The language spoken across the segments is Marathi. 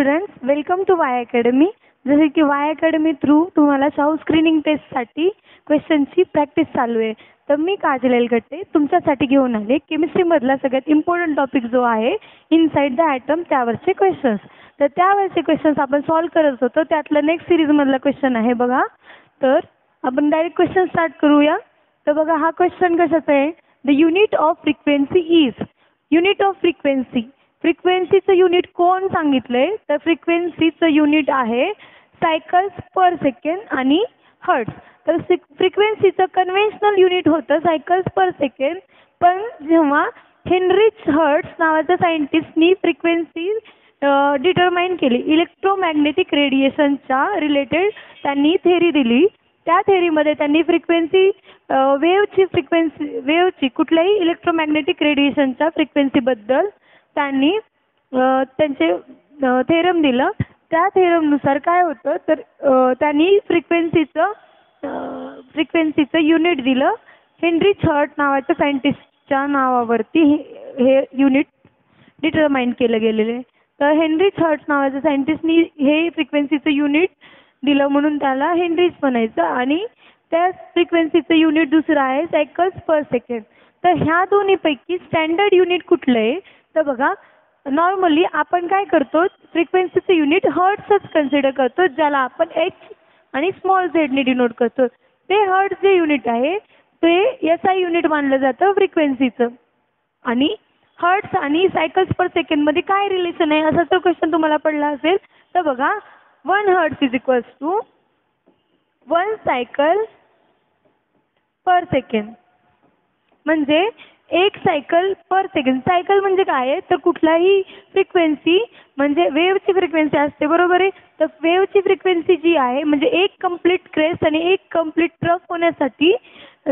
Students, welcome to Y academy. जसे की वाय अकॅडमी थ्रू तुम्हाला शाहू स्क्रीनिंग टेस्टसाठी क्वेश्चनची प्रॅक्टिस चालू आहे. तर मी काजल एलगट्टे तुमच्यासाठी घेऊन आले केमिस्ट्रीमधला सगळ्यात इम्पॉर्टंट टॉपिक जो आहे इनसाइड द ॲटम त्यावरचे क्वेश्चन्स. तर त्यावरचे क्वेश्चन्स आपण सॉल्व करत होतो. त्यातलं नेक्स्ट सिरीजमधला क्वेश्चन आहे बघा. तर आपण डायरेक्ट क्वेश्चन स्टार्ट करूया. तर बघा हा क्वेश्चन कशाचा आहे. The unit of frequency is. Unit of frequency, फ्रिक्वेन्सीचं युनिट कोण सांगितलंय. तर फ्रिक्वेन्सीचं युनिट आहे सायकल्स पर सेकंड आणि हर्ट्स. तर फ्रिक्वेन्सीचं कन्व्हेन्शनल युनिट होतं सायकल्स पर सेकंड. पण जेव्हा हेनरिच हर्ट्स नावाच्या सायंटिस्टनी फ्रिक्वेन्सी डिटरमाइन केली इलेक्ट्रोमॅग्नेटिक रेडिएशनच्या रिलेटेड त्यांनी थेरी दिली. त्या थेरीमध्ये त्यांनी वेव्हची कुठल्याही इलेक्ट्रोमॅग्नेटिक रेडिएशनच्या फ्रिक्वेन्सीबद्दल त्यांनी त्यांचे थेरम दिलं. त्या थेरमनुसार काय होतं तर त्यांनी फ्रिक्वेन्सीचं युनिट दिलं हेनरिच हर्ट नावाच्या सायंटिस्टच्या नावावरती हे युनिट डिटरमाइन केलं गेलेलं. तर हेनरिच हर्ट नावाच्या सायंटिस्टनी हे फ्रिक्वेन्सीचं युनिट दिलं म्हणून त्याला हेनरिच म्हणायचं. आणि त्या फ्रिक्वेन्सीचं युनिट दुसरं आहे सायकल्स पर सेकंड. तर ह्या दोन्हीपैकी स्टँडर्ड युनिट कुठलं आहे. तर बघा नॉर्मली आपण काय करतो फ्रिक्वेन्सीचं युनिट हर्ट्सच कन्सिडर करतो ज्याला आपण एच आणि स्मॉल झेडने डिनोट करतो. ते हर्ट्स जे युनिट आहे ते SI युनिट मानलं जातं फ्रिक्वेन्सीचं. आणि हर्ट्स आणि सायकल्स पर सेकंडमध्ये काय रिलेशन आहे असा तो क्वेश्चन तुम्हाला पडला असेल. तर बघा 1 hertz is equals to 1 cycle per second. म्हणजे एक सायकल पर सेकंड. सायकल म्हणजे काय आहे तर कुठलाही फ्रिक्वेन्सी म्हणजे वेव्हची फ्रिक्वेन्सी असते बरोबर आहे. तर वेव्हची फ्रिक्वेन्सी जी आहे म्हणजे एक कंप्लीट क्रेस्ट आणि एक कंप्लीट ट्रफ होण्यासाठी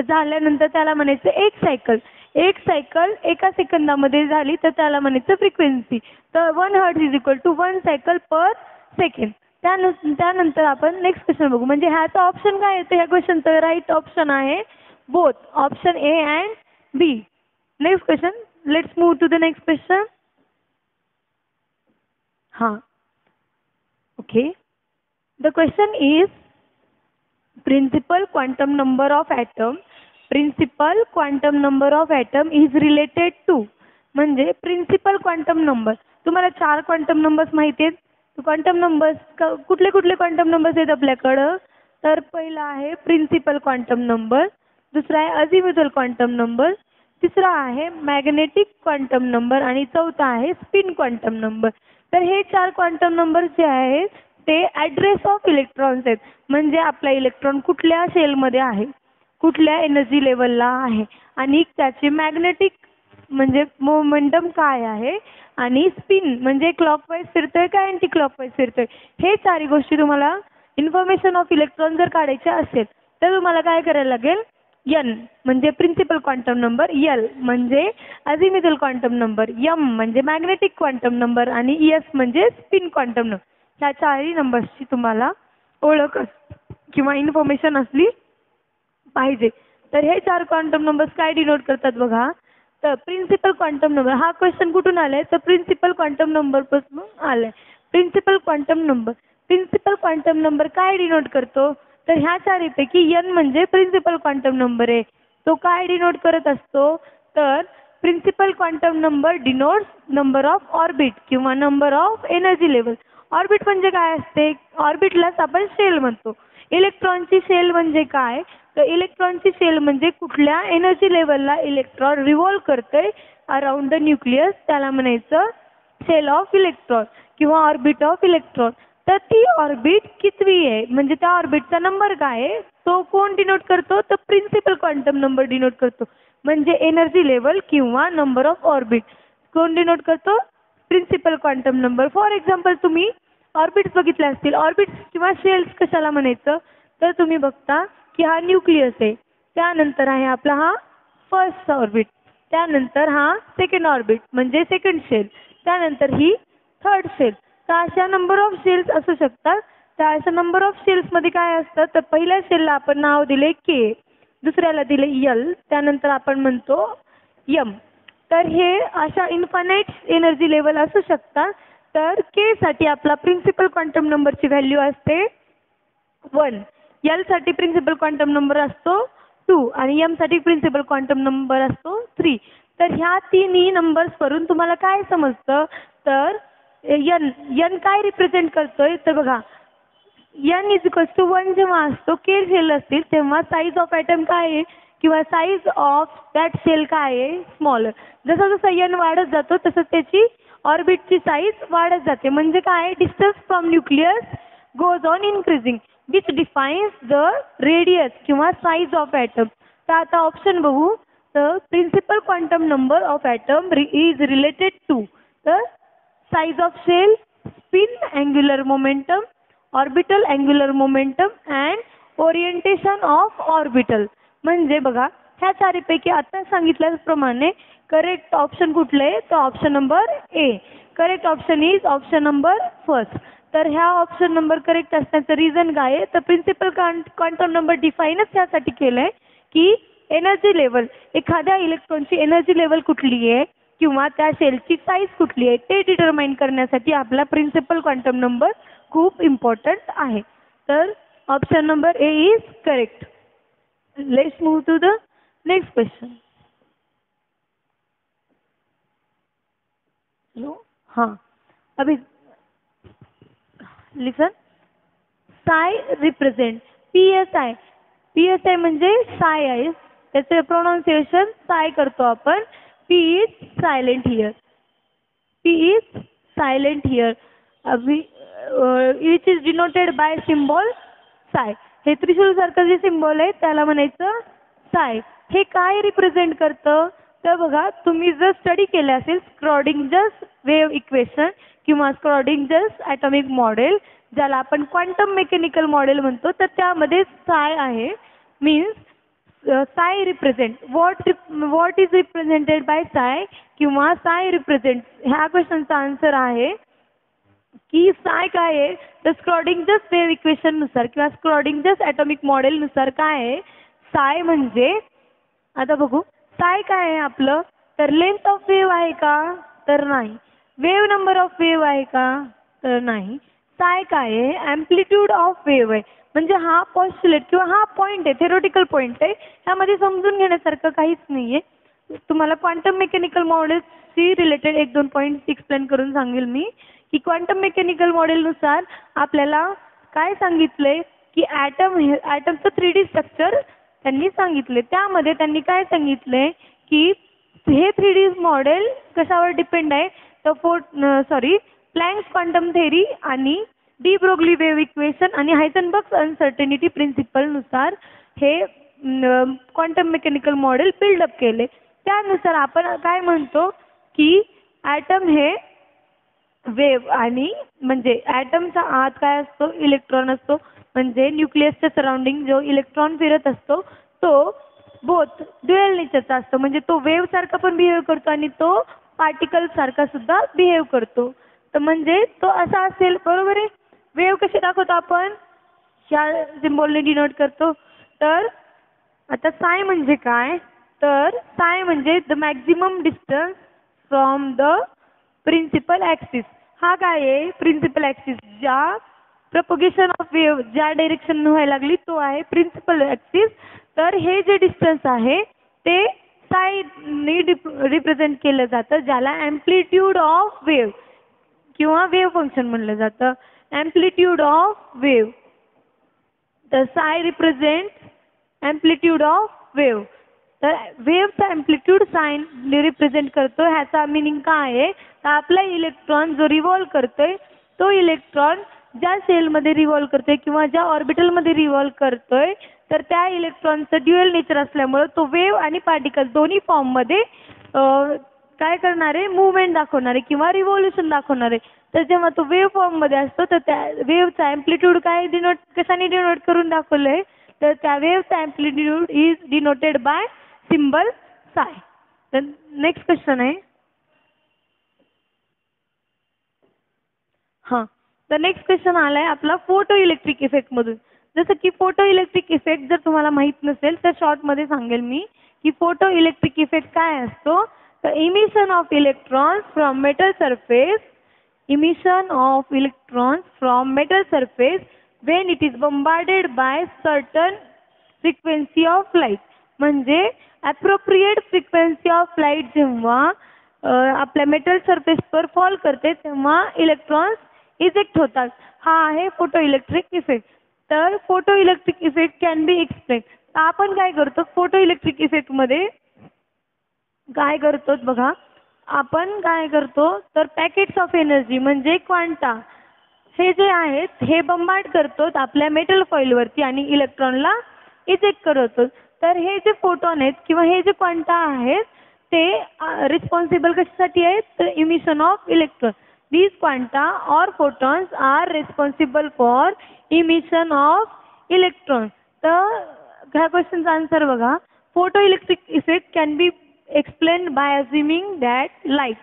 झाल्यानंतर त्याला म्हणायचं एक सायकल. एक सायकल एका सेकंदामध्ये झाली तर त्याला म्हणायचं फ्रिक्वेन्सी. तर 1 hertz is equal to 1 cycle per second. त्यानंतर आपण नेक्स्ट क्वेश्चन बघू. म्हणजे ह्याचा ऑप्शन काय येतं ह्या क्वेश्चनचं राईट ऑप्शन आहे both. Option A and B. Next question. Let's move to the next question. हां okay. The question is principal quantum number of atom. Principal quantum number of atom is related to. म्हणजे प्रिन्सिपल क्वांटम नंबर तुम्हाला 4 क्वांटम नंबर्स माहिती आहेत. क्वांटम नंबर्स कुठले कुठले क्वांटम नंबर्स आहेत आपल्याकडं. तर पहिला आहे प्रिन्सिपल क्वांटम नंबर, दुसरा आहे अझिमुथल क्वांटम नंबर, तिसरा आहे मॅग्नेटिक क्वांटम नंबर आणि चौथा आहे स्पिन क्वांटम नंबर. तर हे 4 क्वांटम नंबर जे आहेत ते ॲड्रेस ऑफ इलेक्ट्रॉन्स आहेत. म्हणजे आपला इलेक्ट्रॉन कुठल्या शेलमध्ये आहे, कुठल्या एनर्जी लेवलला आहे आणि त्याचे मॅग्नेटिक म्हणजे मोमेंटम काय आहे आणि स्पिन म्हणजे क्लॉकवाईज फिरतोय का अँटी क्लॉकवाईज फिरतोय. हे 4 गोष्टी तुम्हाला इन्फॉर्मेशन ऑफ इलेक्ट्रॉन जर काढायचे असेल तर तुम्हाला काय करायला लागेल. N म्हणजे प्रिन्सिपल क्वांटम नंबर, L म्हणजे अझिमुथल क्वांटम नंबर, M म्हणजे मॅग्नेटिक क्वांटम नंबर आणि S म्हणजे स्पिन क्वांटम नंबर. ह्या 4 नंबर्सची तुम्हाला ओळख किंवा इन्फॉर्मेशन असली पाहिजे. तर हे 4 क्वांटम नंबर्स काय डिनोट करतात बघा. तर प्रिन्सिपल क्वांटम नंबर हा क्वेश्चन कुठून आलाय तर प्रिन्सिपल क्वांटम नंबर पासून आलाय. Principal quantum number. Principal quantum number काय डिनोट करतो तर ह्या 4 पैकी N म्हणजे प्रिन्सिपल क्वांटम नंबर आहे. तो काय डिनोट करत असतो तर principal quantum number denotes number of orbit किंवा number of energy level. Orbit म्हणजे काय असते. ऑर्बिटलाच आपण शेल म्हणतो. इलेक्ट्रॉनची शेल म्हणजे काय तर इलेक्ट्रॉनची शेल म्हणजे कुठल्या एनर्जी लेवलला इलेक्ट्रॉन रिव्हॉल्व करतोय अराउंड द न्यूक्लियस त्याला म्हणायचं शेल ऑफ इलेक्ट्रॉन किंवा ऑर्बिट ऑफ इलेक्ट्रॉन. तर ती ऑर्बिट कितवी आहे म्हणजे त्या ऑर्बिटचा नंबर काय आहे तो कोण डिनोट करतो तर प्रिन्सिपल क्वांटम नंबर डिनोट करतो. म्हणजे एनर्जी लेवल किंवा नंबर ऑफ ऑर्बिट कोण डिनोट करतो principal quantum number. For example तुम्ही ऑर्बिट्स बघितले असतील. ऑर्बिट्स किंवा शेल्स कशाला म्हणायचं तर तुम्ही बघता की हा न्यूक्लियस आहे, त्यानंतर आहे आपला हा फर्स्ट ऑर्बिट, त्यानंतर हा सेकंड ऑर्बिट म्हणजे सेकंड शेल, त्यानंतर ही थर्ड शेल. तर अशा नंबर ऑफ शेल्स असू शकतात. त्या अशा नंबर ऑफ शेल्समध्ये काय असतं तर पहिल्या शेलला आपण नाव दिले K, दुसऱ्याला दिले L, त्यानंतर आपण म्हणतो M. तर हे अशा इन्फानाईट एनर्जी लेवल असू शकतात तर के साठी आपला प्रिन्सिपल क्वांटम नंबरची व्हॅल्यू असते 1, एल साठी प्रिन्सिपल क्वांटम नंबर असतो 2 आणि एम साठी प्रिन्सिपल क्वांटम नंबर असतो 3. तर ह्या तिन्ही नंबर्स वरून तुम्हाला काय समजतं, तर एन काय रिप्रेझेंट करतोय, तर बघा n इज इक्वल्स टू 1 जेव्हा असतो, के सेल असतील तेव्हा साईज ऑफ ॲटम काय आहे किंवा साईज ऑफ दॅट सेल काय आहे, स्मॉलर. जसं जसं n वाढत जातो तसं त्याची ऑर्बिटची साईज वाढत जाते. म्हणजे काय, distance from nucleus goes on increasing which defines the radius किंवा साईज ऑफ ॲटम. तर आता ऑप्शन बघू, तर principal quantum number of atom is related to the size of shell, spin angular momentum, orbital angular momentum and orientation of orbital. म्हणजे बघा ह्या चारीपैकी आता सांगितल्याप्रमाणे करेक्ट ऑप्शन कुठलं आहे, तर option number A. Correct option is option number first. तर ह्या ऑप्शन नंबर करेक्ट असण्याचं रिझन काय आहे, तर प्रिन्सिपल क्वांटम नंबर डिफाईनच त्यासाठी केलं आहे की एनर्जी लेवल, एखाद्या इलेक्ट्रॉनची एनर्जी लेवल कुठली आहे किंवा त्या सेलची साईज कुठली आहे ते डिटरमाइन करण्यासाठी आपला प्रिन्सिपल क्वांटम नंबर खूप इम्पॉर्टंट आहे. तर option number A is correct. Let's move to the next question. हाँ, अभी लिसन. साय रिप्रेझेंट PSI. PSI म्हणजे साय आहे, त्याचे प्रोनाउन्सिएशन साय करतो आपण. P is silent here. P is silent here. Which is denoted bye symbol साय. हे त्रिशूल सारखं जे सिम्बॉल आहे त्याला म्हणायचं साय. हे काय रिप्रेझेंट करतं, तर बघा तुम्ही जर स्टडी केले असेल स्क्रॉडिंजर्स वेव्ह इक्वेशन किंवा स्क्रॉडिंजर्स ॲटॉमिक मॉडेल, ज्याला आपण क्वांटम मेकॅनिकल मॉडेल म्हणतो, तर त्यामध्ये साय आहे. मीन्स साय represent what is represented bye साय किंवा साय रिप्रेझेंट. ह्या क्वेश्चनचा आन्सर आहे की साय काय आहे, तर स्क्रॉडिंजर्स वेव्ह इक्वेशन नुसार किंवा स्क्रॉडिंजर्स ॲटॉमिक मॉडेल नुसार काय आहे, साय म्हणजे आता बघू साय काय आहे आपलं, तर लेंथ ऑफ वेव्ह आहे का, तर नाही. वेव्ह नंबर ऑफ वेव्ह आहे का, तर नाही. साय काय आहे, ॲम्प्लिट्यूड ऑफ वेव्ह आहे. म्हणजे हा पॉस्टुलेट किंवा हा पॉईंट आहे, थेरोटिकल पॉईंट आहे. ह्यामध्ये समजून घेण्यासारखं काहीच नाही आहे. तुम्हाला क्वांटम मेकॅनिकल मॉडेल्सशी रिलेटेड 1-2 पॉईंट्स एक्सप्लेन करून सांगेल मी की क्वांटम मेकॅनिकल मॉडेलनुसार आपल्याला काय सांगितलंय की ॲटमचं 3D स्ट्रक्चर त्यांनी सांगितले. त्यामध्ये त्यांनी काय सांगितलंय की हे 3D मॉडेल कशावर डिपेंड आहे, तर प्लँक्स क्वांटम थेरी आणि डी ब्रोग्ली वेव्ह इक्वेशन आणि हायसेनबर्ग अनसर्टेनिटी प्रिन्सिपलनुसार हे क्वांटम मेकॅनिकल मॉडेल बिल्डअप केले. त्यानुसार आपण काय म्हणतो की ॲटम हे वेव्ह आणि म्हणजे ॲटमचा आत काय असतो, इलेक्ट्रॉन असतो. म्हणजे न्यूक्लियसच्या सराउंडिंग जो इलेक्ट्रॉन फिरत असतो तो बोथ ड्युअल नेचरचा असतो. म्हणजे तो वेव्ह सारखा पण बिहेव करतो आणि तो पार्टिकल सारखा सुद्धा बिहेव करतो. तर म्हणजे तो असा असेल, बरोबर आहे. वेव्ह कशी दाखवतो आपण, ह्या सिम्बॉलने डिनोट करतो. तर आता साय म्हणजे काय, तर साय म्हणजे the maximum distance from the principal axis. हा काय आहे, प्रिन्सिपल ॲक्सिस. ज्या प्रपोगेशन ऑफ वेव्ह ज्या डायरेक्शन व्हायला लागली तो आहे प्रिन्सिपल ॲक्सिस. तर हे जे डिस्टन्स आहे ते सायने रिप्रेझेंट केलं जातं, ज्याला ॲम्प्लिट्यूड ऑफ वेव्ह किंवा वेव्ह फंक्शन म्हणलं जातं. Amplitude of wave. तर साय रिप्रेझेंट ॲम्प्लिट्यूड ऑफ वेव्ह. तर वेव्हचा ॲम्प्लिट्यूड साइन रिप्रेझेंट करतो. ह्याचा मिनिंग काय आहे, तर आपला इलेक्ट्रॉन जो रिव्हॉल्व करतोय तो इलेक्ट्रॉन ज्या सेलमध्ये रिव्हॉल्व करतोय किंवा ज्या ऑर्बिटलमध्ये रिव्हॉल्व करतोय, तर त्या इलेक्ट्रॉनचं ड्युअल नेचर असल्यामुळं तो वेव्ह आणि पार्टिकल दोन्ही फॉर्ममध्ये काय करणार आहे, मूवमेंट दाखवणार आहे किंवा रिव्हॉल्युशन दाखवणार आहे. तर जेव्हा तो वेव्ह फॉर्ममध्ये असतो तर त्या वेव्हचा ॲम्प्लिट्यूड काय कशाने डिनोट करून दाखवलं आहे, तर त्या वेव्हचा amplitude is denoted by symbol psi. तर नेक्स्ट क्वेश्चन आहे. हां, तर नेक्स्ट क्वेश्चन आला आहे आपला फोटो इलेक्ट्रिक इफेक्टमधून. जसं की फोटो इलेक्ट्रिक इफेक्ट जर तुम्हाला माहीत नसेल तर शॉर्टमध्ये सांगेल मी की फोटो इलेक्ट्रिक इफेक्ट काय असतो. तर emission of electrons from metal surface emission of electrons from metal surface when it is bombarded by certain frequency of light. म्हणजे appropriate frequency of light जेव्हा आपल्या मेटल सरफेसवर फॉल करते तेव्हा इलेक्ट्रॉन्स इजेक्ट होतात. हा आहे फोटो इलेक्ट्रिक इफेक्ट. तर photo electric effect can be explain. आपण काय करतो फोटो इलेक्ट्रिक इफेक्ट मध्ये काय करतो बघा. आपण काय करतो तर पॅकेट्स ऑफ एनर्जी म्हणजे क्वांटा हे जे आहेत हे बंबार्ड करतो आपल्या मेटल फॉइलवरती आणि इलेक्ट्रॉनला इजेक्ट करतो. तर हे जे फोटॉन आहेत किंवा हे जे क्वांटा आहेत ते रिस्पॉन्सिबल कशासाठी आहेत तर emission of electron. These quanta और photons are responsible for emission of electron. तर ह्या क्वेश्चनचा आन्सर बघा. Photo electric effect can be explain by assuming that light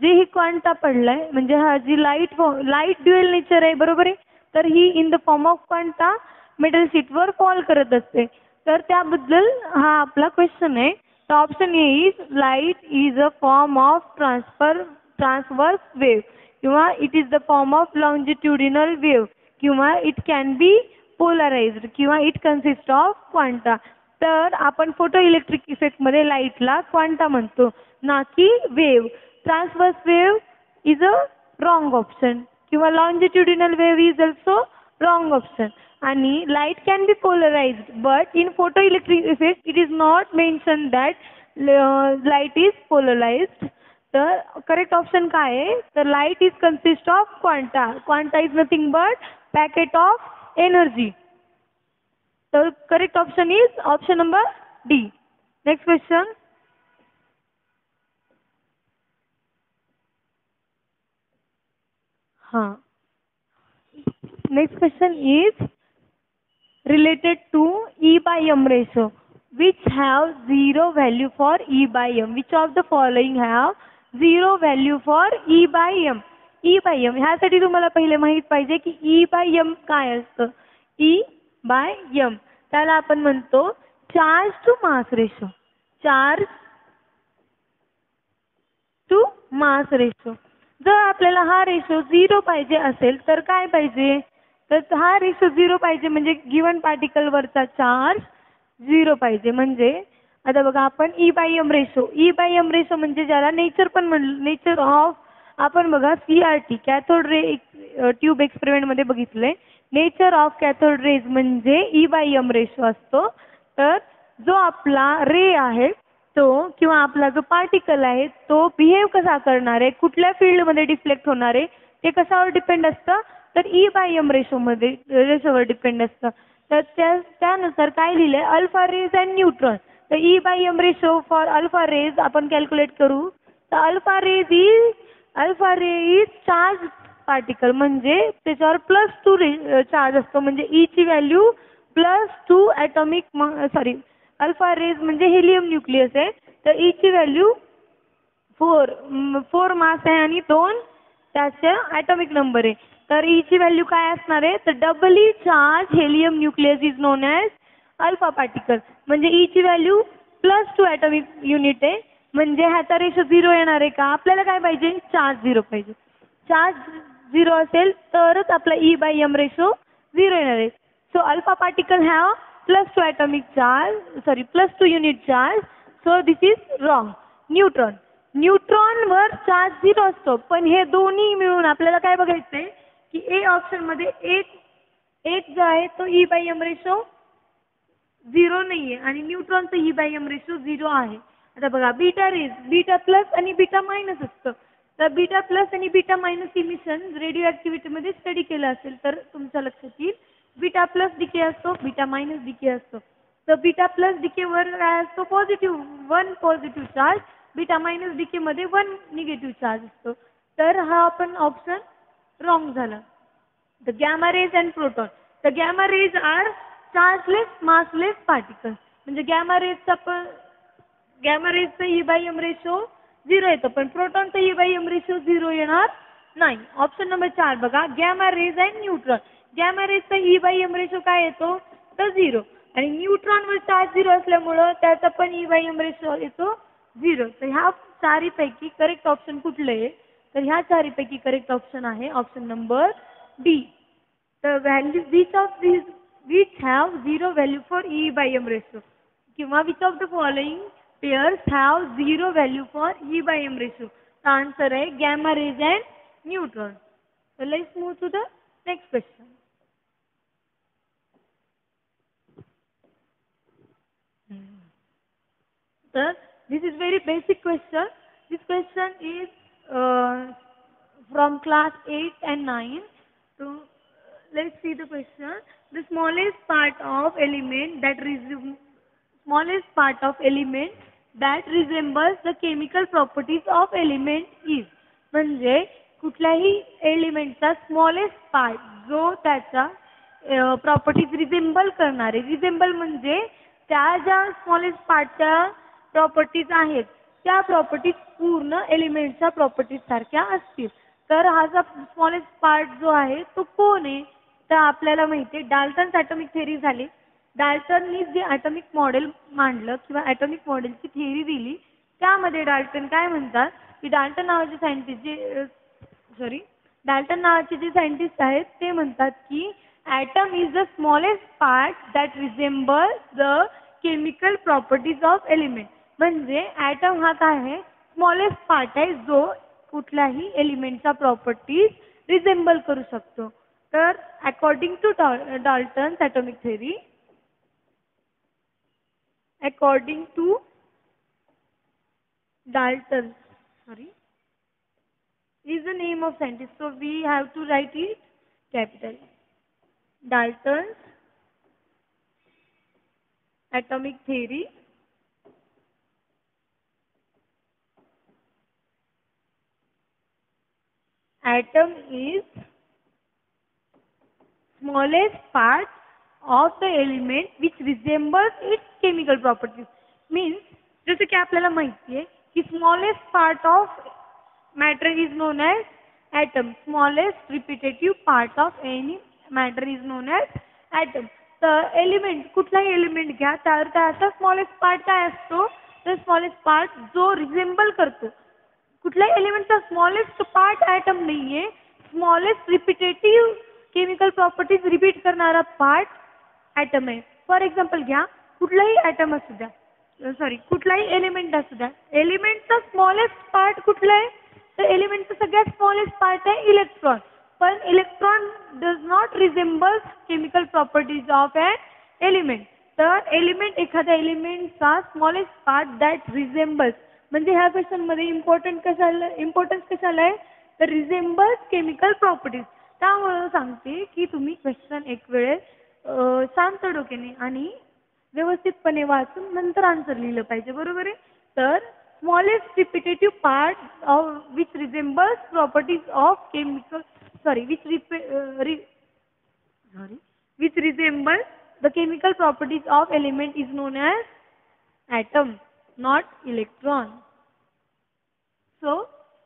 जे ही क्वांटा पडलाय म्हणजे हा जी लाईट ड्युएल नेचर आहे बरोबर आहे. तर ही in the form of quanta metal शीटवर फॉल करत असते. तर त्याबद्दल हा आपला क्वेश्चन आहे. तर option A is light is a form of transverse wave किंवा it is the form of longitudinal wave किंवा इट कॅन बी पोलराइज्ड किंवा इट कन्सिस्ट ऑफ क्वांटा. तर आपण फोटो इलेक्ट्रिक इफेक्ट मध्ये लाईटला क्वांटा म्हणतो ना की wave. Transverse wave is a wrong option किंवा longitudinal wave is also wrong option. आणि light can be polarised but in photo electric effect it is not mention that light is polarised. तर करेक्ट ऑप्शन काय आहे तर light is consist of quanta. Quanta is nothing but packet of energy. तर correct option is option number D. Next question. हाँ, next question is related to E by M ratio which have zero value for E by M. Which of the following have zero value for E by M? E by M ह्यासाठी तुम्हाला पहिले माहित पाहिजे की E by M काय असतं. E by M त्याला आपण म्हणतो charge to mass ratio. Charge to mass ratio. जर आपल्याला हा रेशो 0 पाहिजे असेल तर काय पाहिजे तर हा रेशो 0 पाहिजे म्हणजे गिवन पार्टिकल वरचा चार्ज 0 पाहिजे. म्हणजे आता बघा आपण e by M ratio. E by M ratio म्हणजे ज्याला नेचर पण म्हणलं नेचर ऑफ. आपण बघा CRT cathode ray tube experiment मध्ये बघितले. नेचर ऑफ कॅथोड रेज म्हणजे ई बाय एम रेशो असतो. तर जो आपला रे आहे तो किंवा आपला जो पार्टिकल आहे तो बिहेव कसा करणार आहे कुठल्या फील्डमध्ये डिफ्लेक्ट होणार आहे ते कशावर डिपेंड असतं तर ई बाय एम रेशोवर डिपेंड असतं. तर त्यानुसार काय लिहिलंय अल्फा रेज अँड न्यूट्रॉन. तर e by M ratio for alpha rays आपण कॅल्क्युलेट करू. तर alpha ray is charge particle म्हणजे त्याच्यावर +2 चार्ज असतो म्हणजे ई ची व्हॅल्यू +2 ॲटॉमिक अल्फा रेज म्हणजे हेलियम न्यूक्लियस आहे. तर ई ची व्हॅल्यू 4 मास आहे आणि 2 त्याचा ॲटॉमिक नंबर आहे. तर ई ची व्हॅल्यू काय असणार आहे तर doubly charge helium nucleus is known as alpha particle. म्हणजे ई ची व्हॅल्यू +2 ॲटॉमिक युनिट आहे. म्हणजे ह्याचा रेशो 0 येणार आहे का आपल्याला काय पाहिजे चार्ज 0 पाहिजे. चार्ज 0 असेल तरच आपला ई बाय एम रेशो 0 येणार आहे. So alpha particle have +2 atomic charge +2 unit charge. So this is wrong. Neutron वर चार्ज 0 असतो पण हे दोन्ही मिळून आपल्याला काय बघायचंय की ए ऑप्शन मध्ये एक जो आहे तो ई बाय एम रेशो 0 नाहीये आणि न्यूट्रॉनचा ई बाय एम रेशो 0 आहे. आता बघा बीटा प्लस आणि बीटा मायनस असतं. तर बीटा प्लस आणि beta minus emission radio activity मध्ये स्टडी केलं असेल तर तुमच्या लक्षात येईल. बीटा प्लस डिके असतो बीटा मायनस डिके असतो. तर बीटा प्लस डिके वर काय असतो positive 1 positive charge. Beta minus decay मध्ये 1 निगेटिव्ह चार्ज असतो. तर हा आपण ऑप्शन रॉंग झाला. The gamma rays and proton. The gamma rays are chargeless massless particle. म्हणजे गॅमा रेजचा ई बाय एम रेशो 0 येतो पण प्रोटॉनचा ई बाय एम रेशो 0 येणार नाही. ऑप्शन नंबर 4 बघा gamma rays and neutron. Gamma रेजचा ई बाय एम रेशो काय येतो तर 0 आणि न्यूट्रॉनवर चार्ज 0 असल्यामुळं त्याचा पण ई बाय एम रेशो येतो 0. तर ह्या चारीपैकी करेक्ट ऑप्शन कुठलं आहे तर ह्या चारीपैकी करेक्ट ऑप्शन आहे option number D. The value which have zero value for E by M ratio किंवा which of the following pairs have zero value for E by M ratio. The answer है gamma rays and neutron. So let's move to the next question. So this is very basic question. This question is from class 8 and 9. So let's see the question. The smallest part of element that resembles the chemical properties of element is. म्हणजे कुठल्याही एलिमेंटचा स्मॉलेस्ट पार्ट जो त्याचा प्रॉपर्टीज रिझेंबल करणारे, रिझेंबल म्हणजे त्या ज्या स्मॉलेस्ट पार्टच्या प्रॉपर्टीज आहेत त्या प्रॉपर्टीज पूर्ण एलिमेंटच्या प्रॉपर्टीज सारख्या असतील. तर हा जो स्मॉलेस्ट पार्ट जो आहे तो कोण आहे तर आपल्याला माहिती आहे डाल्टन्स ॲटॉमिक थेअरी झाली. डाल्टननी जे ॲटॉमिक मॉडेल मांडलं किंवा ॲटॉमिक मॉडेलची थेअरी दिली त्यामध्ये डाल्टन काय म्हणतात की डाल्टन नावाचे सायंटिस्ट आहेत ते म्हणतात की atom is the smallest part that resembles the chemical properties of element. म्हणजे ॲटम हा काय आहे स्मॉलेस्ट पार्ट आहे जो कुठल्याही एलिमेंटचा प्रॉपर्टीज रिझेंबल करू शकतो. तर according to Dalton's atomic theory, according to Dalton, is the name of scientist. So we have to write it capital. Dalton's atomic theory atom is smallest part of the element which resembles its chemical properties. Means जसे की आपल्याला माहिती आहे की smallest part of matter is known as atom. Smallest repetitive part of any matter is known as atom. तर एलिमेंट कुठलाही एलिमेंट घ्या तर त्याचा स्मॉलेस्ट पार्ट काय असतो तर स्मॉलेस्ट पार्ट जो रिझेंबल करतो कुठल्याही एलिमेंटचा स्मॉलेस्ट पार्ट ॲटम नाहीये. Smallest repetitive chemical properties repeat करणारा पार्ट ॲटम आहे. फॉर एक्झाम्पल घ्या कुठलाही ॲटम असू द्या कुठलाही एलिमेंट असू द्या एलिमेंटचा स्मॉलेस्ट पार्ट कुठला आहे तर एलिमेंटचा सगळ्यात स्मॉलेस्ट पार्ट आहे इलेक्ट्रॉन. पण electron does not resembles chemical properties of an element. तर एलिमेंट एखाद्या एलिमेंटचा स्मॉलेस्ट पार्ट दॅट रिझेंबल्स म्हणजे ह्या क्वेश्चनमध्ये इम्पॉर्टन्स कशाला आहे तर रिझेंबल्स केमिकल प्रॉपर्टीज. त्यामुळे सांगते की तुम्ही क्वेश्चन एक वेळेस शांत डोक्याने आणि व्यवस्थितपणे वाचून नंतर आन्सर लिहिलं पाहिजे. बरोबर आहे. तर smallest repetitive part of which resembles properties of chemical which resembles the chemical properties of element is known as atom, not electron. So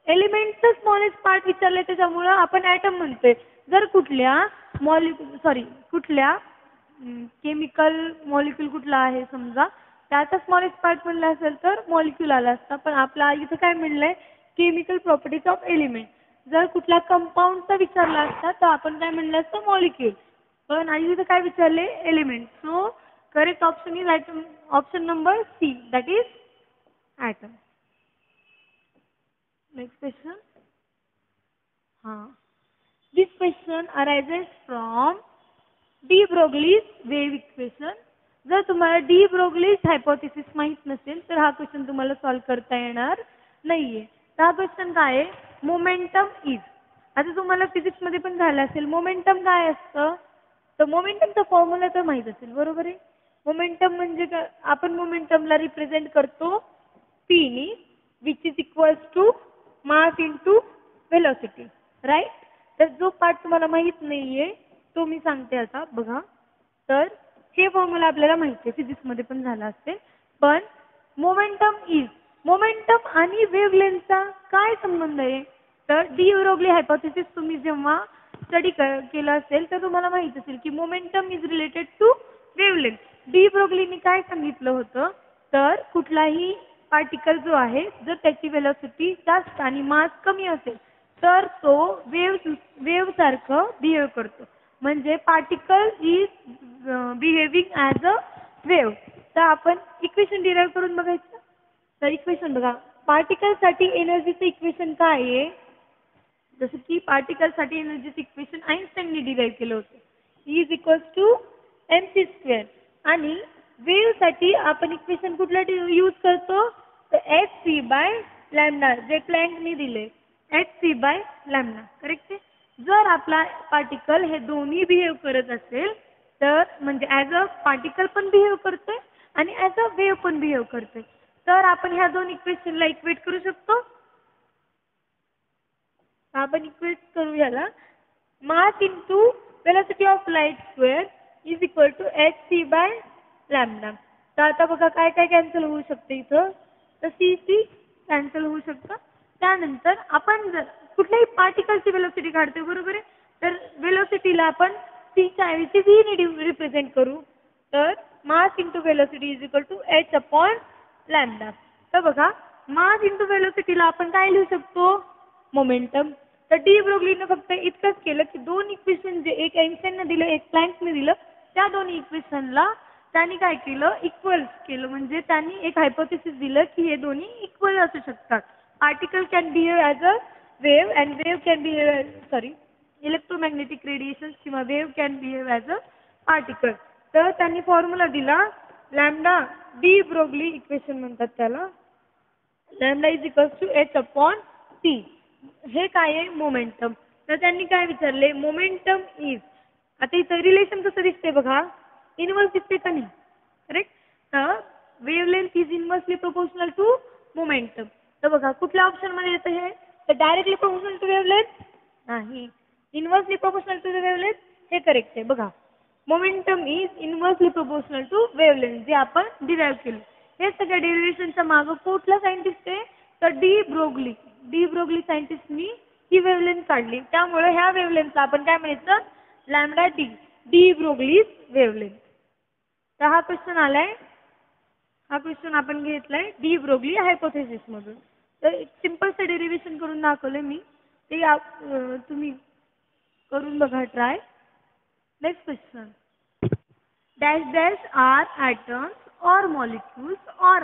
एलिमेंटचं स्मॉलेस्ट पार्ट विचारले त्याच्यामुळं आपण ॲटम म्हणतोय. जर कुठल्या केमिकल मॉलिक्यूल कुठला आहे समजा त्याचा स्मॉलेस्ट पार्ट म्हणला असेल तर मॉलिक्यूल आला असता. पण आपला इथं काय म्हणलंय केमिकल प्रॉपर्टीज ऑफ एलिमेंट. जर कुठल्या कंपाऊंडचा विचारला असता तर आपण काय म्हणलं असतं मॉलिक्यूल. पण आणि इथं काय विचारले element. So correct option is option number C that is atom. Next question. This question arises from de Broglie's wave equation. जर तुम्हाला डी ब्रोग्लीज हायपोथेसिस माहित नसेल तर हा क्वेश्चन तुम्हाला सॉल्व करता येणार नाहीये. तर हा क्वेश्चन काय आहे मोमेंटम इज. आता तुम्हाला फिजिक्स मध्ये पण झालं असेल मोमेंटम काय असतं तर मोमेंटमचा फॉर्म्युला तर माहित असेल. बरोबर आहे. मोमेंटम म्हणजे आपण मोमेंटमला रिप्रेझेंट करतो पी नी which is equals to mass into velocity. Right. तर जो पार्ट तुम्हाला माहित नाहीये तो मी सांगते आता बघा. तर हे फॉर्म्युला आपल्याला माहिती आहे फिजिक्समध्ये पण झाला असेल. पण मोमेंटम आणि वेव्हलेंथचा काय संबंध आहे तर डी ब्रोग्ली हायपोथेसिस तुम्ही जेव्हा स्टडी केलं असेल तर तुम्हाला माहित असेल की momentum is related to wavelength. De ब्रोग्लीने काय सांगितलं होतं तर कुठलाही पार्टिकल जो आहे जर त्याची वेलोसिटी जास्त आणि मास कमी असेल तर तो वेव्ह सारखं बिहेव करतो. म्हणजे particle is behaving as a wave. तर आपण इक्वेशन डिराईव्ह करून बघायचं. तर इक्वेशन बघा, पार्टिकलसाठी एनर्जीचं इक्वेशन काय आहे? जसं की पार्टिकलसाठी एनर्जीचं इक्वेशन आइन्स्टाईनने डिराईव्ह केलं होतं. E is equals to mc². आणि वेव्हसाठी आपण इक्वेशन कुठलं यूज करतो? तर hc/λ, जे प्लँकने दिले, hc/λ. करेक्ट आहे. जर आपला पार्टिकल हे दोन्ही बिहेव करत असेल तर म्हणजे ॲज अ पार्टिकल पण बिहेव करतोय आणि ॲज अ वेव्ह पण बिहेव करतोय, तर आपण ह्या दोन इक्वेशनला इक्वेट करू शकतो. आपण इक्वेट करू याला. Mass into velocity of light square is equal to hc/λ. तर आता बघा काय काय कॅन्सल होऊ शकते इथं. तर सी कॅन्सल होऊ शकतं. त्यानंतर आपण जर कुठल्याही पार्टिकलची वेलोसिटी काढतोय बरोबर आहे, तर वेलोसिटीला आपण सीच्या ऐवजी व्हीने रिप्रेझेंट करू. तर mass into velocity is equal to h/λ. तर बघा, मास इंटू वेलोसिटीला आपण काय लिहू शकतो? मोमेंटम. तर डी ब्रोग्लीनं फक्त इतकंच केलं की दोन इक्वेशन, जे एक आइन्स्टाईनने दिलं एक प्लँकने दिलं, त्या दोन्ही इक्वेशनला त्यांनी काय केलं? इक्वल्स केलं. म्हणजे त्यांनी एक हायपोथेसिस दिलं की हे दोन्ही इक्वल असू शकतात. Particle can behave as a wave and wave can behave electromagnetic radiation किंवा wave can behave as a particle. तर त्यांनी फॉर्म्युला दिला लॅम्डा, डी ब्रोग्ली इक्वेशन म्हणतात त्याला. Lambda is equals to h/c. हे काय आहे? मोमेंटम. तर त्यांनी काय विचारले? मोमेंटम इज, आता इथं रिलेशन कसं दिसते बघा, इनवर्स दिसते का नाही? करेक्ट. तर wavelength is inversely proportional to momentum. तर बघा कुठल्या ऑप्शनमध्ये येतं हे? तर डायरेक्टली प्रोपोर्शनल टू वेवलेंथ नाही, इनवर्सली प्रोपोर्शनल टू वेवलेंथ हे करेक्ट आहे. बघा, momentum is inversely proportional to wavelength, जे आपण डिराईव्ह केलं. हे सगळ्या डेरिव्हेशनच्या मागं कुठला सायंटिस्ट आहे? तर डी ब्रोग्ली सायंटिस्टनी ही वेवलेंथ काढली. त्यामुळे ह्या वेवलेंथला आपण काय म्हणायचं? Lambda de Broglie's wavelength. तर हा क्वेश्चन आलाय, हा क्वेश्चन आपण घेतलाय डी ब्रोग्ली हायपोथेसिस मधून. तर एक सिम्पलचं डेरिव्हेशन करून दाखवलं मी, ते तुम्ही करून बघा try. Next question. Dash are atoms or molecules or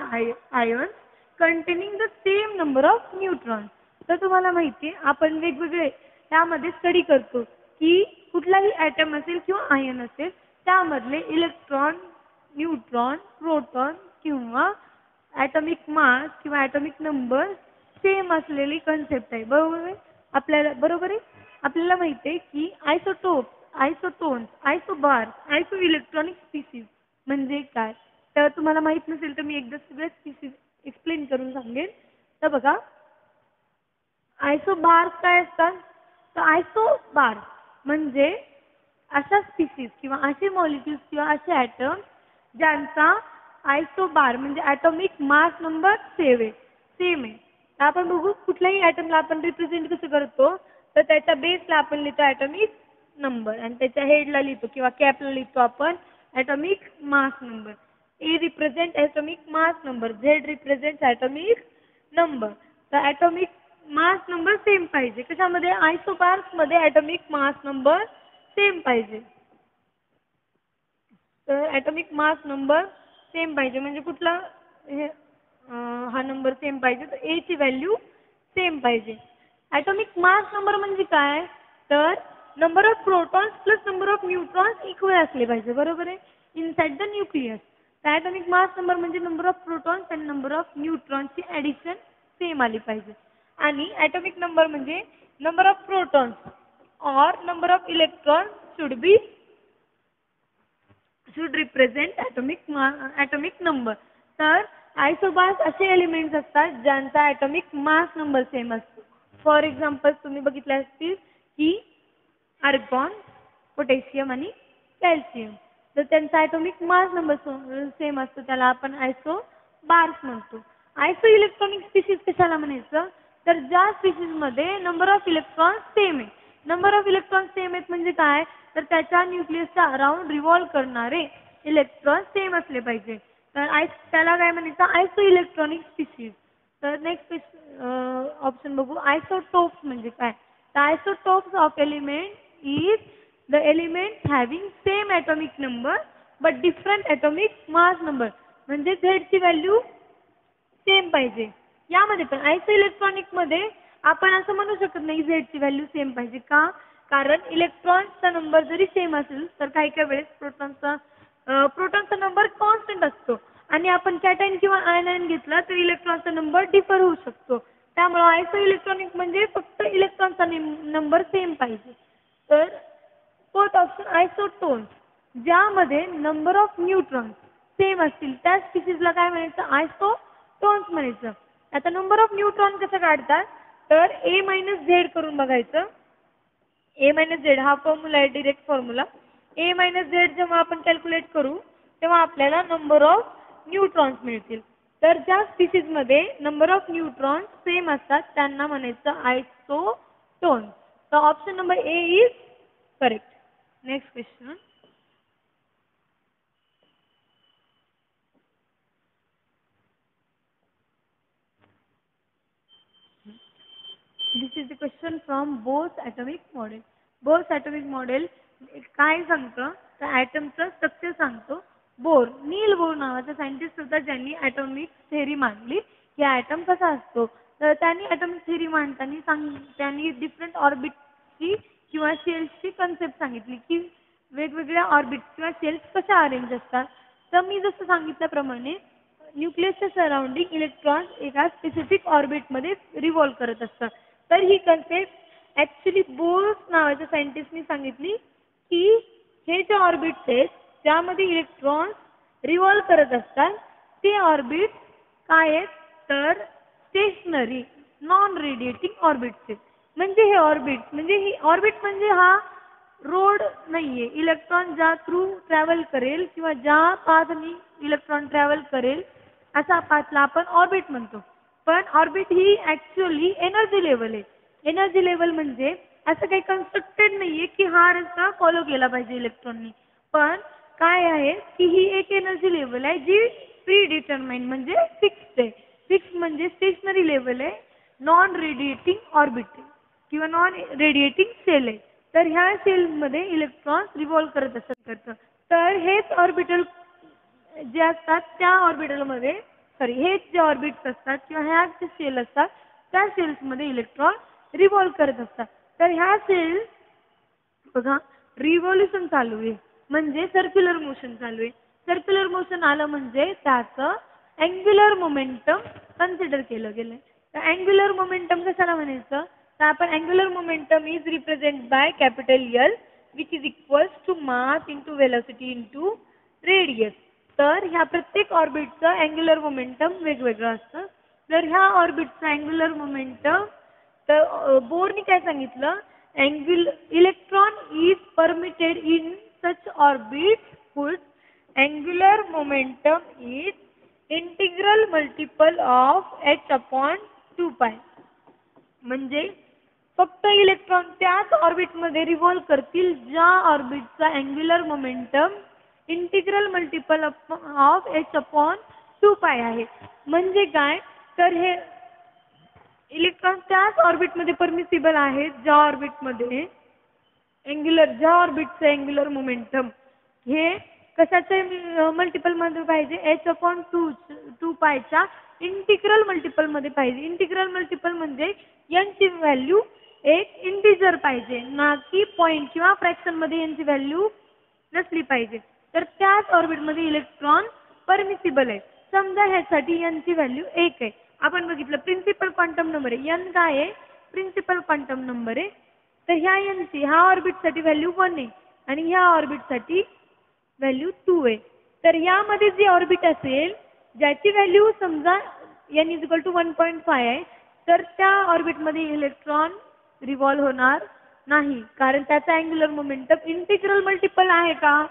ions containing the same number of neutrons. तर तुम्हाला माहिती आहे आपण वेगवेगळे त्यामध्ये स्टडी करतो की कुठलाही ॲटम असेल किंवा आयन असेल त्यामधले इलेक्ट्रॉन, न्यूट्रॉन, प्रोटॉन किंवा ॲटॉमिक मास किंवा ॲटॉमिक नंबर सेम असलेली कन्सेप्ट आहे. बरोबर आहे आपल्याला? बरोबर आहे. आपल्याला माहिती आहे की आयसोटोप, आयसोटोन्स, आयसोबार, आयसो इलेक्ट्रॉनिक स्पीसीज म्हणजे काय? तर तुम्हाला माहित नसेल तर मी एकदा सगळे स्पीसीज एक्सप्लेन करून सांगेन. तर बघा, आयसोबार काय असतात? तर आयसोबार म्हणजे अशा स्पीसीज किंवा असे मॉलिक्युल्स किंवा असे ॲटम ज्यांचा आयसोबार म्हणजे ॲटॉमिक मास नंबर सेम आहे. तर आपण बघू कुठल्याही ॲटमला आपण रिप्रेझेंट कसं करतो, तर त्याच्या बेसला आपण लिहितो ॲटॉमिक नंबर आणि त्याच्या हेडला लिहितो किंवा कॅपला लिहितो आपण atomic mass number. A represent atomic mass number, Z represent atomic number. तर ॲटॉमिक मास नंबर सेम पाहिजे. कशामध्ये? आयसोबार्समध्ये ॲटॉमिक मास नंबर सेम पाहिजे. तर ॲटॉमिक मास नंबर सेम पाहिजे म्हणजे कुठला हे हा नंबर सेम पाहिजे, तर ए ची व्हॅल्यू सेम पाहिजे. ॲटॉमिक मास नंबर म्हणजे काय? तर number of protons plus number of neutrons equal असले पाहिजे. बरोबर आहे. Inside the nucleus. तर ॲटॉमिक मास नंबर म्हणजे नंबर ऑफ प्रोटॉन्स आणि नंबर ऑफ न्यूट्रॉन्सची ॲडिशन सेम आली पाहिजे. आणि ॲटॉमिक नंबर म्हणजे नंबर ऑफ प्रोटॉन्स और number of electrons should represent atomic number. तर आयसोबार्स असे एलिमेंट्स असतात ज्यांचा ॲटॉमिक मास नंबर सेम असतो. फॉर एक्झाम्पल तुम्ही बघितले असतील की आर्गॉन, पोटॅशियम आणि कॅल्शियम. तर त्यांचा ॲटॉमिक मास नंबर सेम असतो, त्याला आपण आयसोबार्स म्हणतो. आयसो इलेक्ट्रॉनिक स्पीसीज कशाला म्हणायचं? तर ज्या स्पीसीजमध्ये नंबर ऑफ इलेक्ट्रॉन्स सेम आहे. नंबर ऑफ इलेक्ट्रॉन्स सेम आहेत म्हणजे काय? तर त्याच्या न्यूक्लियसच्या अराउंड रिव्हॉल्व करणारे इलेक्ट्रॉन सेम असले पाहिजे. तर त्याला काय म्हणायचं? आयसो इलेक्ट्रॉनिक स्पीसीज. तर नेक्स्ट ऑप्शन बघू. आयसोटोप्स म्हणजे काय? The isotopes of element is the elements having same atomic number but different atomic mass number. म्हणजे Z ची व्हॅल्यू सेम पाहिजे. यामध्ये पण आयसोइलेक्ट्रॉनिक मध्ये आपण असं म्हणू शकत नाही Z ची व्हॅल्यू सेम पाहिजे. का? कारण इलेक्ट्रॉन्सचा नंबर जरी सेम असेल तर काही काही वेळेस प्रोटॉनचा नंबर कॉन्स्टंट असतो आणि आपण कॅटायन किंवा आयनायन घेतला तर इलेक्ट्रॉनचा नंबर डिफर होऊ शकतो. त्यामुळे आयसोइलेक्ट्रॉनिक म्हणजे फक्त इलेक्ट्रॉनचा नंबर सेम पाहिजे. तर फोर्थ ऑप्शन आयसोटोन्स, ज्यामध्ये नंबर ऑफ न्यूट्रॉन्स सेम असतील त्या स्पीसीजला काय म्हणायचं? आयसोटोन्स म्हणायचं. आता नंबर ऑफ न्यूट्रॉन कसं काढतात तर A-Z करून बघायचं. A-Z हा फॉर्म्युला आहे, डिरेक्ट फॉर्म्युला. A-Z जेव्हा आपण कॅल्क्युलेट करू तेव्हा आपल्याला नंबर ऑफ न्यूट्रॉन्स मिळतील. तर ज्या स्पीसीज मध्ये नंबर ऑफ न्यूट्रॉन्स सेम असतात त्यांना म्हणायचं आयसोटोन्स. तर option number A is correct. Next question. This is the question from Bohr's atomic model. Bohr's atomic model काय सांगतं तर ॲटमचं स्ट्रक्चर सांगतो. बोर, नील बोर नावाचा सायंटिस्ट होता ज्यांनी ॲटॉमिक थेअरी मांडली की ॲटम कसा असतो. तर त्यांनी ॲटॉमिक थेअरी मांडताना त्यांनी डिफरंट ऑर्बिटची किंवा शेल्सची कन्सेप्ट सांगितली की वेगवेगळ्या ऑर्बिट्स किंवा शेल्स कशा अरेंज असतात. तर मी जसं सांगितल्याप्रमाणे न्यूक्लियसच्या सराउंडिंग इलेक्ट्रॉन्स एका स्पेसिफिक ऑर्बिटमध्ये रिव्हॉल्व करत असतात. तर ही कन्सेप्ट ॲक्च्युली बोर्स नावाच्या सायंटिस्टनी सांगितली की हे जे ऑर्बिट्स आहेत ज्यामध्ये इलेक्ट्रॉन्स रिव्हॉल्व करत असतात ते ऑर्बिट काय आहेत तर स्टेशनरी नॉन रेडिएटिंग ऑर्बिट्स आहेत. म्हणजे हे ऑर्बिट म्हणजे हा रोड नाहीये. इलेक्ट्रॉन ज्या थ्रू ट्रॅव्हल करेल किंवा ज्या पाथनी इलेक्ट्रॉन ट्रॅव्हल करेल असा पाथला आपण ऑर्बिट म्हणतो. पण ऑर्बिट ही ॲक्च्युअली एनर्जी लेवल आहे. एनर्जी लेवल म्हणजे असं काही कन्स्ट्रक्टेड नाहीये की हा रस्ता फॉलो केला पाहिजे इलेक्ट्रॉननी. पण काय आहे की ही एक एनर्जी लेवल आहे जी प्री डिटरमाइंड म्हणजे फिक्स्ड आहे. फिक्स म्हणजे स्टेशनरी लेवल आहे, नॉन रेडिएटिंग ऑर्बिट किंवा नॉन रेडिएटिंग सेल आहे. तर ह्या सेलमध्ये इलेक्ट्रॉन्स रिव्हॉल्व करत असतात. तर हेच ऑर्बिटल जे असतात त्या ऑर्बिटलमध्ये हेच जे ऑर्बिट्स असतात किंवा ह्या जे सेल असतात त्या सेल्समध्ये इलेक्ट्रॉन रिव्हॉल्व करत असतात. तर ह्या सेल्स बघा रिव्होल्यूशन चालू आहे म्हणजे सर्क्युलर मोशन चालू आहे. सर्क्युलर मोशन आलं म्हणजे त्याचं अँग्युलर मोमेंटम कन्सिडर केलं गेलं. तर अँग्युलर मोमेंटम कशाला म्हणायचं तर आपण angular momentum is represent by capital L which is equals to mass into velocity into radius. तर ह्या प्रत्येक ऑर्बिटचं अँग्युलर मोमेंटम वेगवेगळं असतं. तर ह्या ऑर्बिटचं अँग्युलर मोमेंटम तर बोरनी काय सांगितलं electron is permitted in such orbits whose angular momentum is integral multiple of h/2π. म्हणजे फक्त इलेक्ट्रॉन त्याच ऑर्बिटमध्ये रिव्हॉल्व करतील ज्या ऑर्बिटचा angular momentum integral multiple of h/2π आहे. म्हणजे काय तर हे इलेक्ट्रॉन त्याच ऑर्बिटमध्ये परमिसिबल आहेत ज्या ऑर्बिटमध्ये ज्या ऑर्बिटचं अँग्युलर मोमेंटम हे कशाचे मल्टिपल मध्ये पाहिजे h/2π च्या इंटिग्रल मल्टिपल मध्ये पाहिजे. इंटिग्रल मल्टिपल म्हणजे यांची व्हॅल्यू एक इंटिजर पाहिजे ना की पॉइंट किंवा फ्रॅक्शन मध्ये यांची व्हॅल्यू नसली पाहिजे. तर त्याच ऑर्बिटमध्ये इलेक्ट्रॉन परमिसिबल आहे. समजा ह्यासाठी यांची व्हॅल्यू 1 आहे. आपण बघितलं प्रिन्सिपल क्वांटम नंबर आहे n काय आहे प्रिन्सिपल क्वांटम नंबर आहे. तर ह्या यांची ह्या ऑर्बिटसाठी व्हॅल्यू 1 आहे आणि ह्या ऑर्बिटसाठी व्हॅल्यू 2 आहे. तर यामध्ये जी ऑर्बिट असेल ज्याची व्हॅल्यू समजा n = 1.5 आहे तर त्या ऑर्बिटमध्ये इलेक्ट्रॉन रिव्हॉल्व होणार नाही कारण त्याचा अँग्युलर मोमेंटम इंटिग्रल मल्टिपल आहे का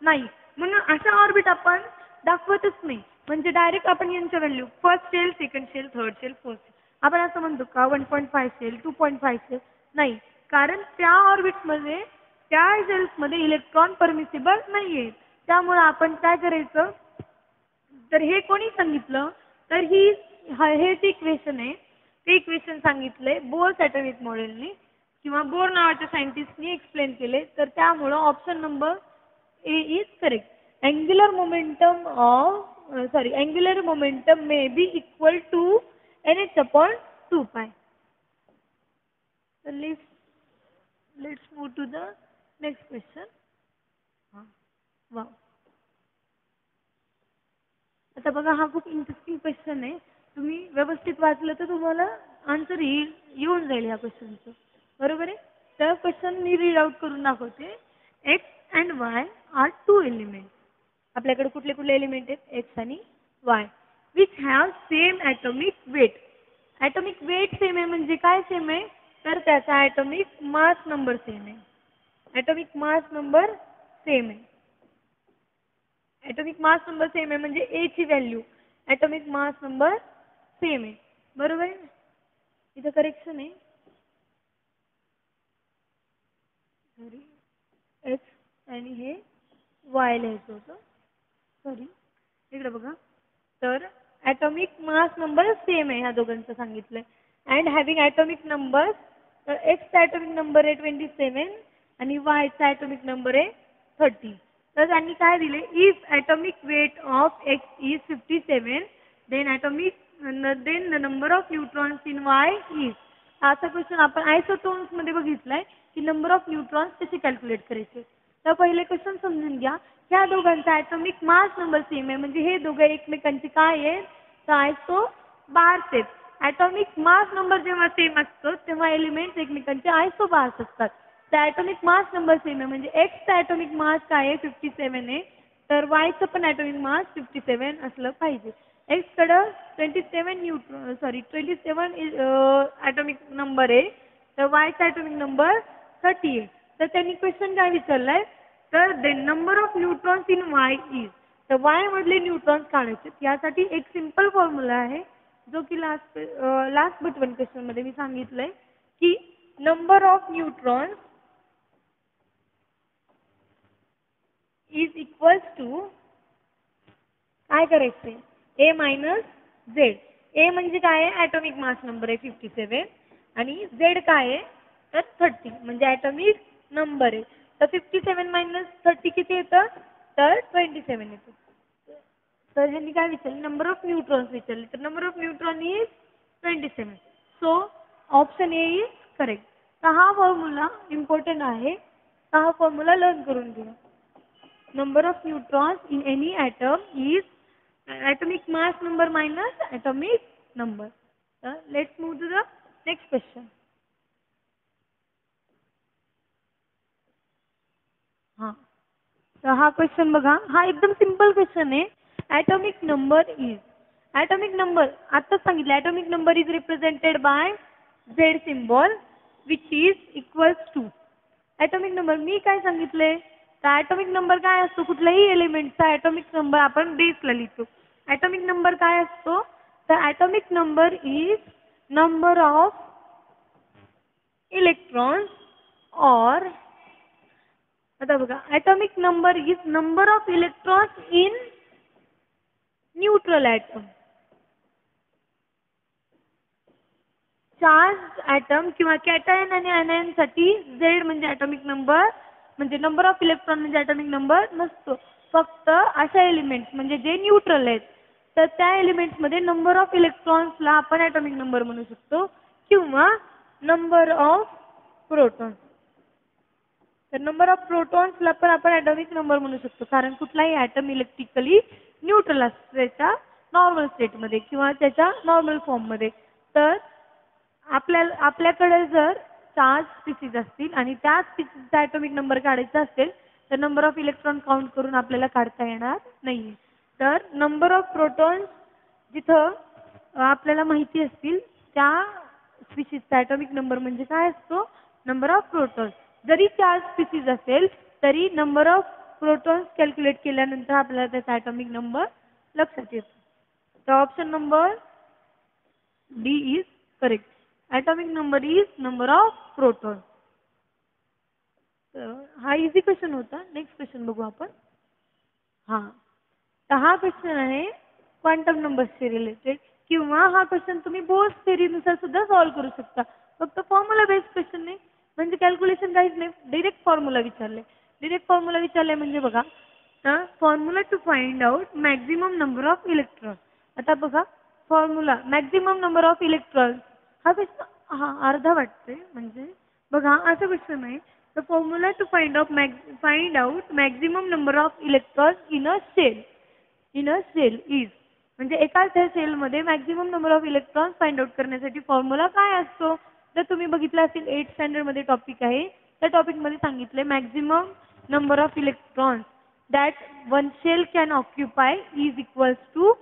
नाही. म्हणून अशा ऑर्बिट आपण दाखवतच नाही. म्हणजे डायरेक्ट आपण यांच्या value first shell second shell third shell fourth shell आपण असं म्हणतो का 1.5 शेल 2.5 शेल नाही. कारण त्या ऑर्बिटमध्ये त्या शेल्समध्ये इलेक्ट्रॉन परमिसिबल नाहीये. त्यामुळे आपण काय करायचं तर हे कोणी सांगितलं तर हेच इक्वेशन आहे. ते इक्वेशन सांगितलंय बोर्स ॲटॉमिक मॉडेलने किंवा बोर नावाच्या सायंटिस्टनी एक्सप्लेन केले, तर त्यामुळं option number A is correct. angular momentum may be equal to nh upon 2 pi. So let's move to the next question. Wow. आता बघा, हा खूप इंटरेस्टिंग क्वेश्चन आहे. तुम्ही व्यवस्थित वाचलं तर तुम्हाला आन्सर येऊन जाईल या क्वेश्चनचं. बरोबर आहे. तर क्वेश्चन मी रीड आउट करून दाखवते. X and Y are two elements. आपल्याकडे कुठले कुठले एलिमेंट आहेत? एक्स आणि Y. Which have same atomic weight. Atomic weight same आहे म्हणजे काय सेम आहे? तर त्याचा ॲटॉमिक मास नंबर सेम आहे. ॲटॉमिक मास नंबर सेम आहे. ॲटॉमिक मास नंबर सेम आहे म्हणजे ए ची value atomic mass number same आहे. बरोबर आहे. इथं करेक्शन आहे. एक्स आणि हे वाय लिहायचं होतं. सॉरी, इकडे बघा. तर ॲटॉमिक मास नंबर सेम आहे ह्या दोघांचं सांगितलंय. अँड हॅव्हिंग ॲटॉमिक नंबर, तर एक्सचा ॲटॉमिक नंबर आहे 27 आणि वायचा ॲटॉमिक नंबर आहे 30. तर त्यांनी काय दिले? If atomic weight of X is 57 then the number of neutrons in Y is. असा क्वेश्चन आपण आयसोटोन्स मध्ये बघितलाय की नंबर ऑफ न्यूट्रॉन्स कसे कॅल्क्युलेट करायचे. तर पहिले क्वेश्चन समजून घ्या. ह्या दोघांचा ॲटॉमिक मास नंबर सेम आहे म्हणजे हे दोघे एकमेकांचे काय आहेत? तर आयसोबार्स आहेत. ॲटॉमिक मास नंबर जेव्हा सेम असतो तेव्हा एलिमेंट्स एकमेकांचे आयसोबार्स असतात. तर ॲटॉमिक मास नंबर सेम आहे म्हणजे एक्सचा ॲटॉमिक मास काय आहे? 57 आहे. तर वायचं पण ॲटॉमिक मास 57 असलं पाहिजे. एक्सकडं 27 ॲटॉमिक नंबर आहे, तर वायचा ॲटॉमिक नंबर 30 आहे. तर त्यांनी क्वेश्चन काय विचारलाय? तर the number of neutrons in Y is. तर वाय मधले न्यूट्रॉन्स काढायचे. यासाठी एक सिंपल फॉर्म्युला आहे जो की लास्ट बट वन क्वेश्चन मध्ये मी सांगितलंय की number of neutrons is equals to काय करायचंय? ए मायनस झेड. ए म्हणजे काय आहे? ॲटॉमिक मास नंबर आहे 57 आणि झेड काय आहे? तर 30 म्हणजे ॲटॉमिक नंबर आहे. तर 57 मायनस 30 किती येतं? तर 27 येतं. तर ह्यांनी काय विचारलं? नंबर ऑफ न्यूट्रॉन्स विचारले. तर number of neutron is 27. So option A is correct. तर हा फॉर्म्युला इम्पॉर्टंट आहे. तर हा फॉर्म्युला लर्न करून घ्या. Number of neutrons in any atom is atomic mass number minus atomic number. Let's move to the next question. तर हा क्वेश्चन बघा. हा एकदम सिंपल क्वेश्चन आहे. Atomic number is. Atomic number आत्ताच सांगितलं. Atomic number is represented by Z symbol which is equals to. Atomic number मी काय सांगितलंय? तर ॲटॉमिक नंबर काय असतो? कुठल्याही एलिमेंटचा ॲटॉमिक नंबर आपण बेसला लिहितो. ॲटॉमिक नंबर काय असतो? तर atomic number is number of electrons और, आता बघा, atomic number is number of electrons in neutral atom. Charge atom किंवा कॅटायन आणि अनायन साठी झेड म्हणजे ॲटॉमिक नंबर म्हणजे नंबर ऑफ इलेक्ट्रॉन म्हणजे ॲटॉमिक नंबर नसतो. फक्त अशा एलिमेंट्स म्हणजे जे न्यूट्रल आहेत तर त्या एलिमेंट्समध्ये नंबर ऑफ इलेक्ट्रॉन्सला आपण ॲटॉमिक नंबर म्हणू शकतो किंवा नंबर ऑफ प्रोटॉन्स. तर नंबर ऑफ प्रोटॉन्सला पण आपण ॲटॉमिक नंबर म्हणू शकतो कारण कुठलाही ॲटम इलेक्ट्रिकली न्यूट्रल असतो त्याच्या नॉर्मल स्टेटमध्ये किंवा त्याच्या नॉर्मल फॉर्ममध्ये. तर आपल्याकडे जर 4 स्पीसीज असतील आणि त्या स्पीसीजचा ॲटॉमिक नंबर काढायचा असेल तर नंबर ऑफ इलेक्ट्रॉन काउंट करून आपल्याला काढता येणार नाही. तर नंबर ऑफ प्रोटॉन्स जिथं आपल्याला माहिती असतील त्या स्पीसीजचा ॲटॉमिक नंबर म्हणजे काय असतो? Number of protons. जरी 4 स्पीसीज असेल तरी नंबर ऑफ प्रोटॉन्स कॅल्क्युलेट केल्यानंतर आपल्याला त्याचा ॲटॉमिक नंबर लक्षात येतो. तर option number D is correct. Atomic number is number of protons. हा इझी क्वेश्चन होता. नेक्स्ट क्वेश्चन बघू आपण. तर हा क्वेश्चन आहे क्वांटम नंबर्सशी रिलेटेड किंवा हा क्वेश्चन तुम्ही बोर्स थेरीनुसार सुद्धा सॉल्व्ह करू शकता. फक्त फॉर्म्युला बेस्ड क्वेश्चन नाही म्हणजे कॅल्क्युलेशन काहीच नाही, डायरेक्ट फॉर्म्युला विचारले. डायरेक्ट फॉर्म्युला विचारले म्हणजे बघा, तर formula to find out maximum number of electron. आता बघा formula maximum number of electron हा क्वेश्चन अर्धा वाटते. म्हणजे बघा असा क्वेश्चन आहे, the formula to find out maximum number of electron in a shell is, म्हणजे एका सेलमध्ये maximum number of electron find out करण्यासाठी फॉर्म्युला काय असतो. जर तुम्ही बघितलं असेल 8th स्टँडर्डमध्ये टॉपिक आहे, त्या टॉपिकमध्ये सांगितले maximum number of electrons that one shell can occupy is equals to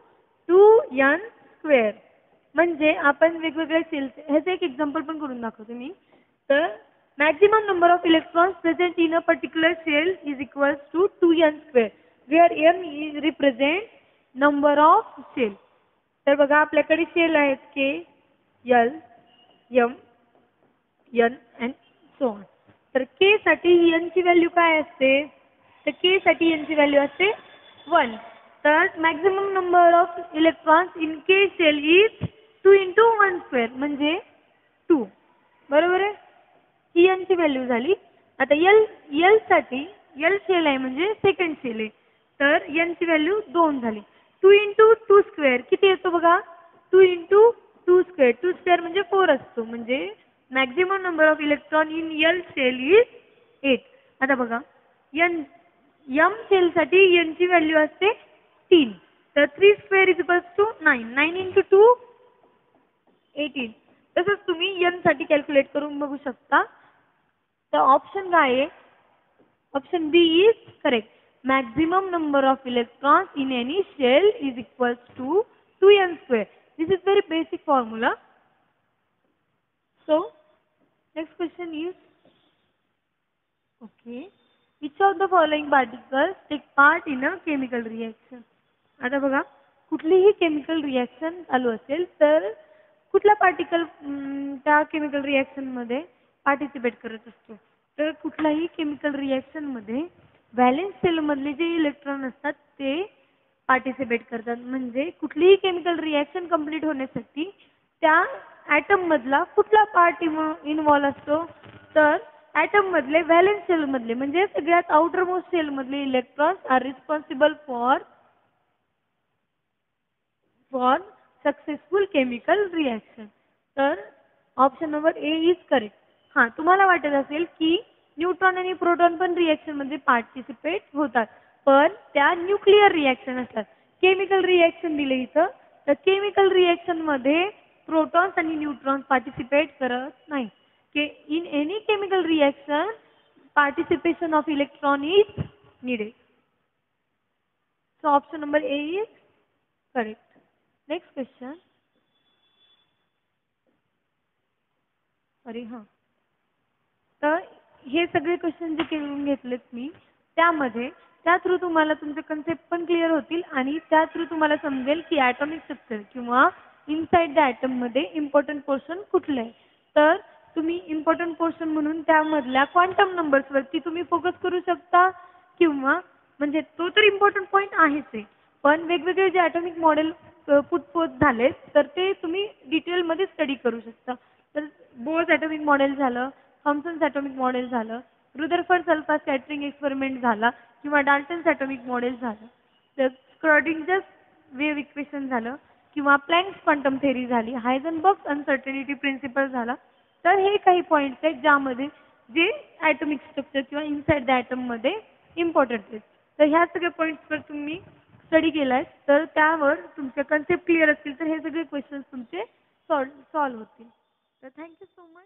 2n². म्हणजे आपण वेगवेगळ्या सेल्स, ह्याचं एक एक्झाम्पल पण करून दाखवते मी. तर maximum number of electrons present in a particular shell is equals to 2n², where m represent number of shell. तर बघा आपल्याकडे सेल आहेत K, L, M, N and so on. तर के साठी एन ची व्हॅल्यू काय असते, तर के साठी एन ची व्हॅल्यू असते 1. तर maximum number of electrons in K shell is 2 × 1² म्हणजे 2. बरोबर आहे, ही एन ची व्हॅल्यू झाली. आता एल साठी, एल सेल आहे म्हणजे सेकंड सेल आहे, तर एन ची व्हॅल्यू 2 झाली. 2 × 2² किती येतो बघा, 2 × 2² 2² म्हणजे 4 असतो. म्हणजे maximum number of electron in L shell is 8. आता बघा एन, एम सेल साठी एन ची व्हॅल्यू असते 3. तर 3² इज इक्वल्स टू 9. 9 × 2 18. तसंच तुम्ही एन साठी कॅल्क्युलेट करून बघू शकता. तर ऑप्शन काय आहे, option B is correct. Maximum number of electrons in any shell is equals to 2n². This is very basic formula. So next question is, okay, which of the following particles take part in a chemical reaction. आता बघा कुठलीही केमिकल रिएक्शन चालू असेल तर कुठला पार्टिकल त्या केमिकल रिएक्शन मध्ये पार्टिसिपेट करत असतो. तर कुठल्याही केमिकल रिएक्शन मध्ये व्हॅलेन्स सेल मधले जे इलेक्ट्रॉन असतात ते पार्टिसिपेट करतात. म्हणजे कुठलीही केमिकल रिएक्शन कंप्लीट होण्यासाठी त्या ॲटम मधला कुठला पार्ट इन्व्हॉल्व असतो, तर ॲटम मधले व्हॅलेन्स सेल मधले म्हणजे सगळ्यात आउटर मोस्ट सेल मधले electrons are responsible for successful chemical reaction. तर option number A is correct. हां, तुम्हाला वाटत असेल की न्यूट्रॉन आणि प्रोटॉन पण रिएक्शन मध्ये पार्टिसिपेट होतात, पण त्या न्यूक्लिअर रिएक्शन असतात. केमिकल रिएक्शन दिले इथं, तर केमिकल रिएक्शन मध्ये प्रोटॉन्स आणि न्यूट्रॉन्स पार्टिसिपेट करत नाही. In any chemical reaction participation of electron is needed. So option number A is correct. Next question. अरे हां, तर हे सगळे क्वेश्चन जे करून घेतलेत मी, त्यामध्ये त्या थ्रू तुम्हाला तुमचे कन्सेप्ट पण क्लिअर होतील आणि त्या थ्रू तुम्हाला समजेल की ॲटॉमिक स्ट्रक्चर किंवा इनसाइड द ॲटम मध्ये इम्पॉर्टंट पोर्शन कुठले आहे. तर तुम्ही इम्पॉर्टंट पोर्शन म्हणून त्यामधल्या क्वांटम नंबर्स वरती तुम्ही फोकस करू शकता, किंवा म्हणजे तो तर इम्पॉर्टंट पॉईंट आहेच आहे, पण वेगवेगळे जे ॲटॉमिक मॉडेल पुटपोत झालेत तर ते तुम्ही डिटेलमध्ये स्टडी करू शकता. तर बोर्स ॲटॉमिक मॉडेल झालं, थॉम्सन्स ॲटॉमिक मॉडेल झालं, रुदरफर्ड सल्फा स्कॅटरिंग एक्सपेरिमेंट झाला, किंवा डाल्टन्स ॲटॉमिक मॉडेल झालं, तर स्क्रॉडिंजर वेव्ह इक्वेशन झालं, किंवा प्लँक्स क्वांटम थेरी झाली, हायझनबर्ग अनसर्टेनिटी प्रिन्सिपल झाला. तर हे काही पॉईंट्स आहेत ज्यामध्ये जे ॲटॉमिक स्ट्रक्चर किंवा इनसाइड द ॲटम मध्ये इम्पॉर्टंट आहेत. तर ह्या सगळ्या पॉईंट्सवर तुम्ही स्टडी केलाय तर त्यावर तुमचे कन्सेप्ट क्लिअर असतील तर हे सगळे क्वेश्चन्स तुमचे सॉल्व्ह होतील. तर थँक्यू सो मच.